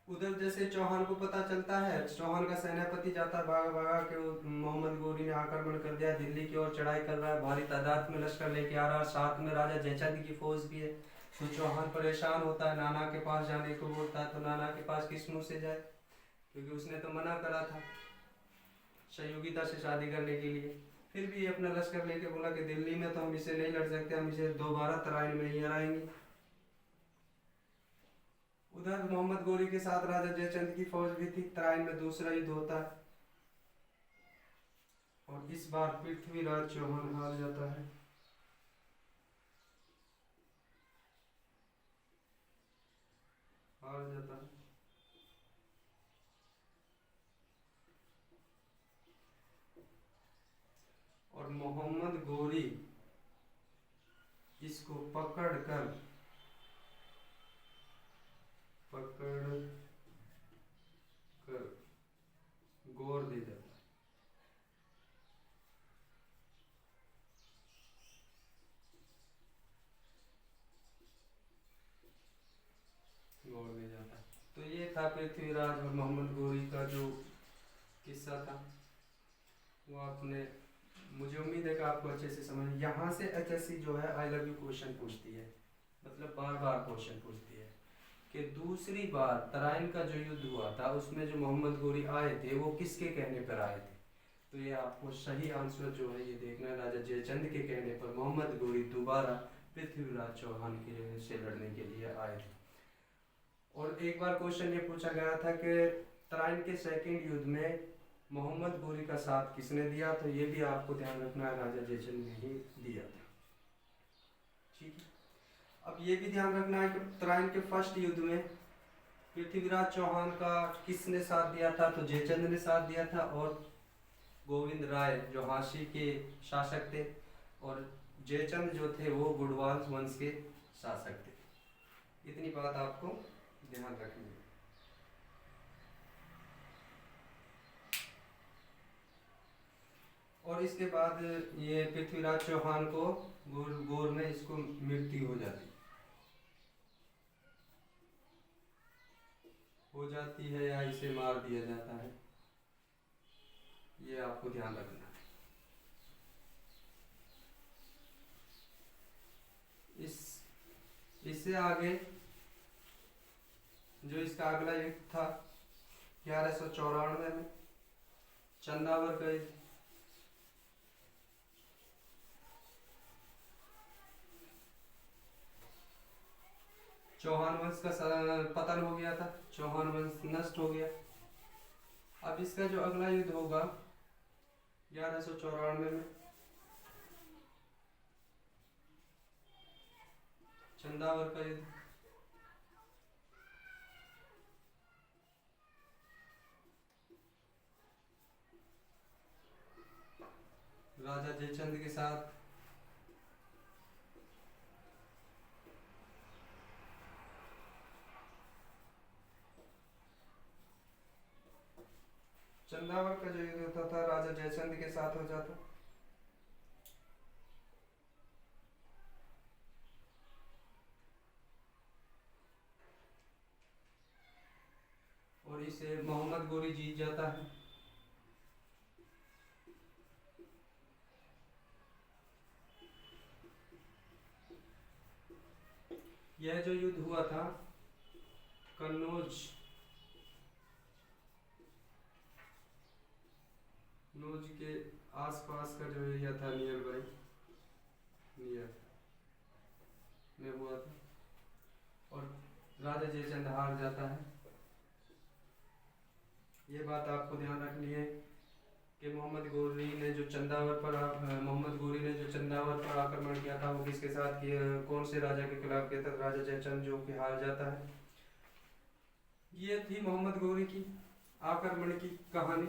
उधर जैसे चौहान को पता चलता है, चौहान का सेनापति जाता भागा भागा के मोहम्मद गोरी ने आक्रमण कर दिया, दिल्ली की ओर चढ़ाई कर रहा है, भारी तादाद में लश्कर लेके आ रहा है, साथ में राजा जयचंद की फौज भी है। तो चौहान परेशान होता है, नाना के पास जाने को बोलता है, तो नाना के पास किस मुंह से जाए, क्योंकि उसने तो मना करा था संयोगिता से शादी करने के लिए। फिर भी अपना लश्कर लेके बोला कि दिल्ली में तो हम इसे नहीं लड़ सकते, हम इसे दोबारा तराइन में ही हराएंगे। उधर मोहम्मद गोरी के साथ राजा जयचंद की फौज भी थी। तराइन में दूसरा युद्ध होता है और इस बार पृथ्वीराज चौहान हार जाता है। हार जाता है और मोहम्मद गोरी इसको पकड़ कर गौर दे जाता है। गौर दे जाता है। तो ये था पृथ्वीराज और मोहम्मद गोरी का जो किस्सा था, वो आपने, मुझे उम्मीद है कि आपको अच्छे से समझ। यहाँ से एचएससी जो है आई लव यू क्वेश्चन पूछती है, मतलब बार बार क्वेश्चन पूछती है कि दूसरी बार तराइन का जो युद्ध हुआ था उसमें जो मोहम्मद गोरी आए थे वो किसके कहने पर आए थे। तो ये आपको सही आंसर जो है ये देखना है, राजा जयचंद के कहने पर मोहम्मद गोरी दोबारा पृथ्वीराज चौहान के से लड़ने के लिए आए थे। और एक बार क्वेश्चन ये पूछा गया था कि तराइन के सेकंड युद्ध में मोहम्मद गोरी का साथ किसने दिया, तो ये भी आपको ध्यान रखना है, राजा जयचंद ने ही दिया था। ठीक है, अब ये भी ध्यान रखना है कि तराइन के फर्स्ट युद्ध में पृथ्वीराज चौहान का किसने साथ दिया था, तो जयचंद ने साथ दिया था, और गोविंद राय जो हांसी के शासक थे, और जयचंद जो थे वो गुड़वाल वंश के शासक थे। इतनी बात आपको ध्यान रखनी है। और इसके बाद ये पृथ्वीराज चौहान को गोर में इसको मृत्यु हो जाती है या इसे मार दिया जाता है, ये आपको ध्यान रखना है। इससे आगे जो इसका अगला युद्ध था 1194 में चंदावर का युद्ध। चौहान वंश का पतन हो गया था, चौहान वंश नष्ट हो गया। अब इसका जो अगला युद्ध होगा 1194 में चंदावर का युद्ध। राजा जयचंद के साथ चंदावर का जो युद्ध होता था राजा जयचंद के साथ हो जाता। और इसे मोहम्मद गोरी जीत जाता है। यह जो युद्ध हुआ था कन्नौज के आसपास का जो एरिया था, नियर में हुआ था, और राजा जयचंद हार जाता है। ये बात आपको ध्यान रखनी है कि मोहम्मद गोरी ने जो चंदावर पर आक्रमण किया था वो किसके साथ किया, कौन से राजा के खिलाफ किया था, राजा जयचंद जो कि हार जाता है। ये थी मोहम्मद गोरी की आक्रमण की कहानी।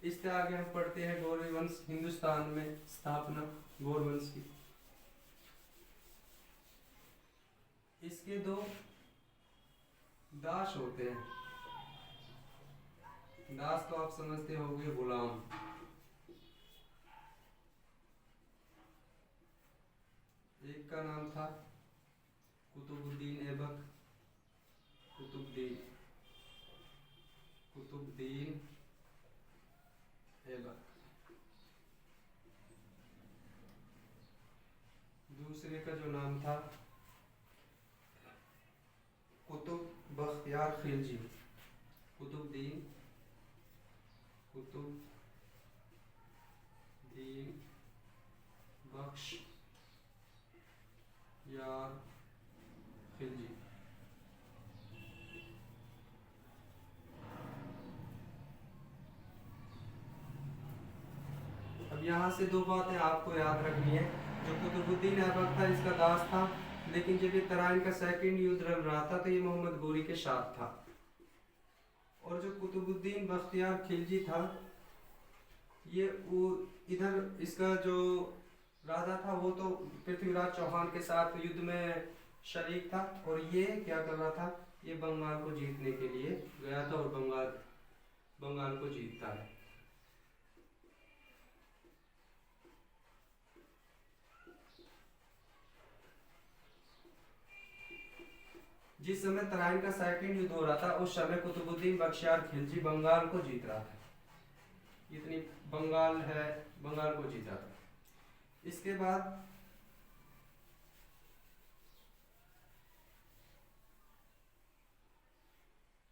इससे आगे हम पढ़ते हैं गौरी वंश, हिंदुस्तान में स्थापना गौर वंश की। इसके दो दास होते हैं। दास तो आप समझते होंगे, गुलाम। एक का नाम था कुतुबुद्दीन ऐबक कुतुबुद्दीन, कुतुबुद्दीन ऐबक। दूसरे का जो नाम था कुतुब बख्तियार खिलजी। कुतुबुद्दीन बख्श यार खिलजी। अब यहाँ से दो बातें आपको याद रखनी है। जो कुतुबुद्दीन ऐबक था इसका दास था, लेकिन जब ये तराइन का सेकंड युद्ध लड़ रहा था तो ये मोहम्मद गोरी के साथ था। और जो कुतुबुद्दीन बख्तियार खिलजी था ये वो इधर इसका जो राजा था वो तो पृथ्वीराज चौहान के साथ युद्ध में शरीक था, और ये क्या कर रहा था, ये बंगाल को जीतने के लिए गया था और बंगाल को जीतता है। जिस समय तराइन का सेकंड युद्ध हो रहा था उस समय कुतुबुद्दीन बख्तियार खिलजी बंगाल को जीत रहा था। इतनी बंगाल है, बंगाल को जीता था। इसके बाद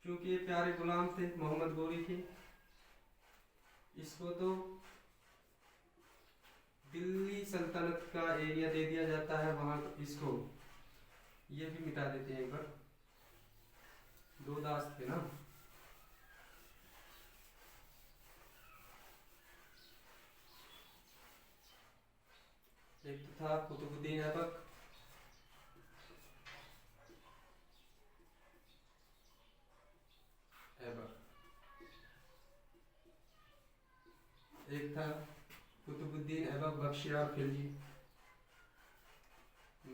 क्योंकि ये प्यारे गुलाम थे मोहम्मद गोरी के, इसको तो दिल्ली सल्तनत का एरिया दे दिया जाता है। वहां इसको ये भी मिटा देते हैं एक बार। दो दास थे ना, एक तो था कुतुबुद्दीन ऐबक, एक था कुतुबुद्दीन ऐबक बख्तियार खिलजी,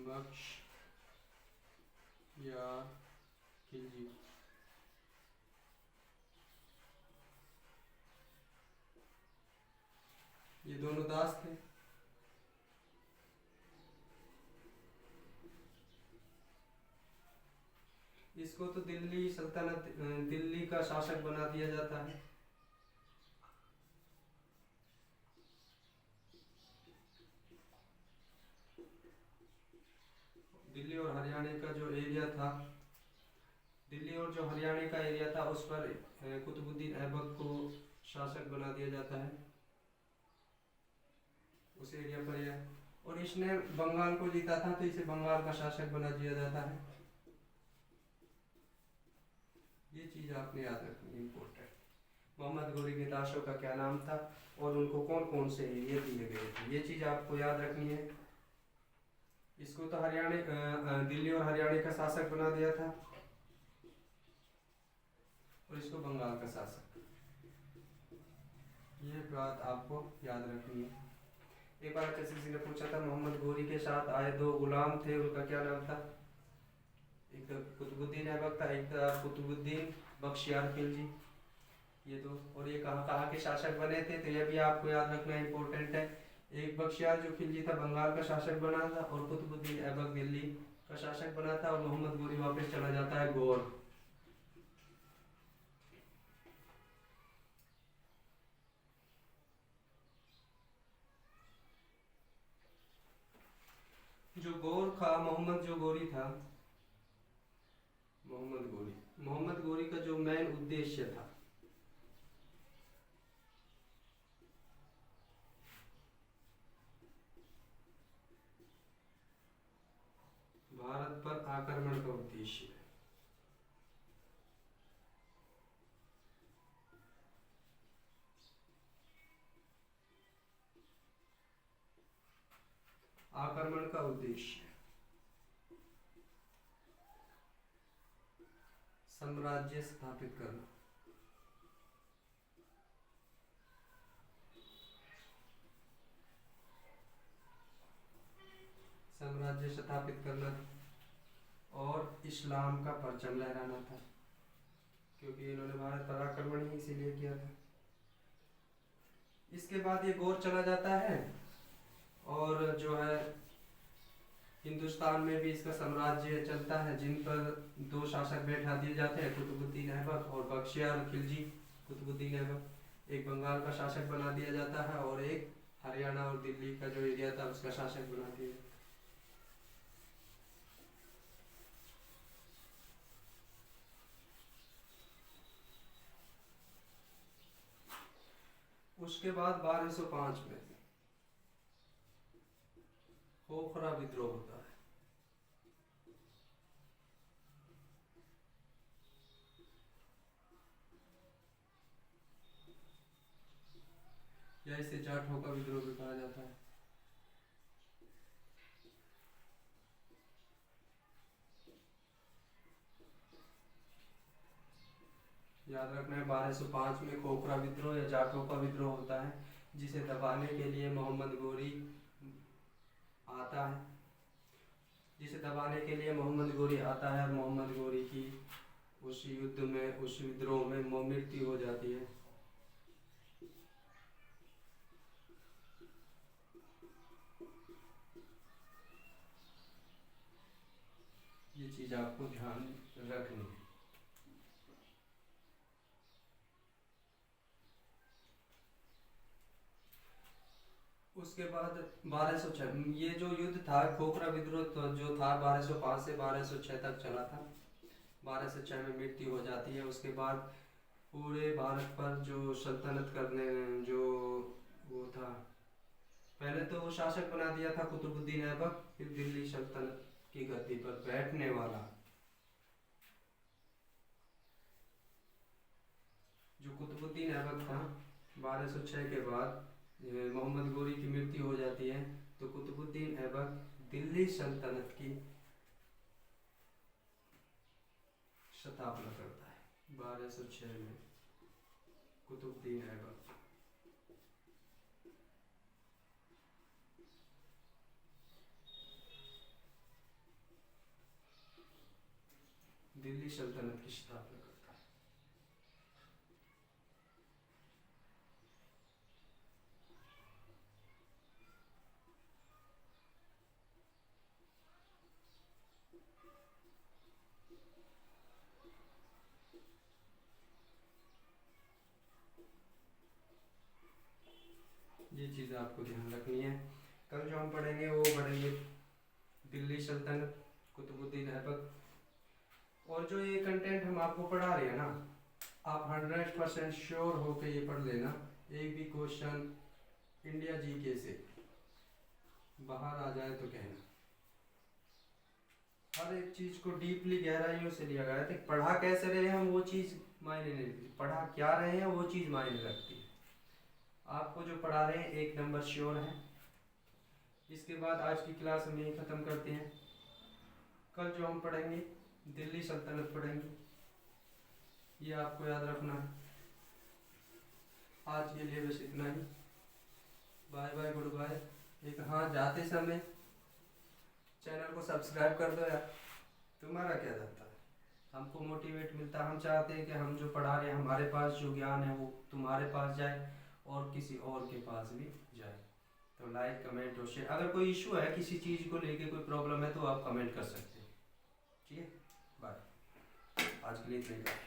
बख्तियार खिलजी। ये दोनों दास थे। इसको तो दिल्ली सल्तनत, दिल्ली का शासक बना दिया जाता है। दिल्ली और हरियाणा का जो एरिया था, दिल्ली और जो हरियाणा का एरिया था उस पर कुतुबुद्दीन ऐबक को शासक बना दिया जाता है, उस एरिया पर यह। और इसने बंगाल को जीता था तो इसे बंगाल का शासक बना दिया जाता है। ये चीज आपने याद रखनी, इम्पोर्टेंट। मोहम्मद गोरी के दासों का क्या नाम था और उनको कौन कौन से एरिया दिए गए थे, ये चीज आपको याद रखनी है। इसको तो हरियाणा, दिल्ली और हरियाणा का शासक बना दिया था, और इसको बंगाल का शासक। ये बात आपको याद रखनी है। एक बार किसी ने पूछा था मोहम्मद गोरी के साथ आए दो गुलाम थे, उनका क्या नाम था। एक तो कुतुबुद्दीन ऐबक था, एक था कुतुबुद्दीन बख्तियार खिलजी, ये दो। और ये कहाँ के शासक बने थे तो ये भी आपको याद रखना इम्पोर्टेंट है। एक बख्तियार जो खिलजी था बंगाल का शासक बना था, और कुतुबुद्दीन ऐबक दिल्ली का शासक बना था, और मोहम्मद गोरी वापस चला जाता है गौर। जो गौर था, मोहम्मद गोरी का जो मेन उद्देश्य था, भारत पर आक्रमण का उद्देश्य, आक्रमण का उद्देश्य साम्राज्य स्थापित करना। साम्राज्य स्थापित करना और इस्लाम का परचम लहराना था, क्योंकि इन्होंने भारत पर आक्रमण ही इसीलिए किया था। इसके बाद ये गौर चला जाता है, और जो है हिंदुस्तान में भी इसका साम्राज्य चलता है, जिन पर दो शासक बैठा दिए जाते हैं, कुतुबुद्दीन ऐबक और बख्तियार खिलजी। कुतुबुद्दीन ऐबक। एक बंगाल का शासक बना दिया जाता है और एक हरियाणा और दिल्ली का जो एरिया था उसका शासक बना दिया जाता है। उसके बाद 1205 में खोखरा विद्रोह होता है। या इसे जाटों का विद्रोह भी कहा जाता है। याद रखना है 1205 में खोखरा विद्रोह या जाटों का विद्रोह होता है, जिसे दबाने के लिए मोहम्मद गोरी आता है। जिसे दबाने के लिए मोहम्मद गोरी आता है और मोहम्मद गोरी की उस युद्ध में, उस विद्रोह में मृत्यु हो जाती है। ये चीज आपको ध्यान रखनी है। उसके बाद 1206 ये जो युद्ध था खोखरा विद्रोह तो जो था 1205 से 1206 तक चला था। 1206 में मृत्यु हो जाती है। उसके बाद पूरे भारत पर जो सल्तनत करने जो वो था, पहले तो वो शासक बना दिया था कुतुबुद्दीन ऐबक, फिर दिल्ली सल्तनत की गद्दी पर बैठने वाला जो कुतुबुद्दीन ऐबक था। 1206 के बाद मोहम्मद गोरी की मृत्यु हो जाती है तो कुतुबुद्दीन ऐबक दिल्ली सल्तनत की स्थापना करता है 1206 में। कुतुबुद्दीन ऐबक दिल्ली सल्तनत की स्थापना करता है। ये चीज़ आपको ध्यान रखनी है। कल जो हम पढ़ेंगे वो पढ़ेंगे दिल्ली सल्तनत, कुतुबुद्दीन ऐबक। और जो ये कंटेंट हम आपको पढ़ा रहे हैं ना, आप 100% श्योर होके ये पढ़ लेना। एक भी क्वेश्चन इंडिया जीके से बाहर आ जाए तो कहना। हर एक चीज को डीपली गहराइयों से लिया गया है। पढ़ा कैसे रहे हम वो चीज मायने नहीं रखती, पढ़ा क्या रहे हैं वो चीज मायने रखती है। आपको जो पढ़ा रहे हैं 1 नंबर श्योर है। इसके बाद आज की क्लास हम यही खत्म करते हैं। कल जो हम पढ़ेंगे दिल्ली सल्तनत पढ़ेंगे, ये आपको याद रखना है। आज के लिए बस इतना ही। Bye bye, goodbye. एक हाँ, जाते समय चैनल को सब्सक्राइब कर दो यार, तुम्हारा क्या जाता है, हमको मोटिवेट मिलता है। हम चाहते हैं कि हम जो पढ़ा रहे हैं, हमारे पास जो ज्ञान है वो तुम्हारे पास जाए और किसी और के पास भी जाए। तो लाइक, कमेंट और शेयर। अगर कोई इशू है किसी चीज़ को लेके, कोई प्रॉब्लम है तो आप कमेंट कर सकते हैं। ठीक है, बाय। आज के लिए इतना ही।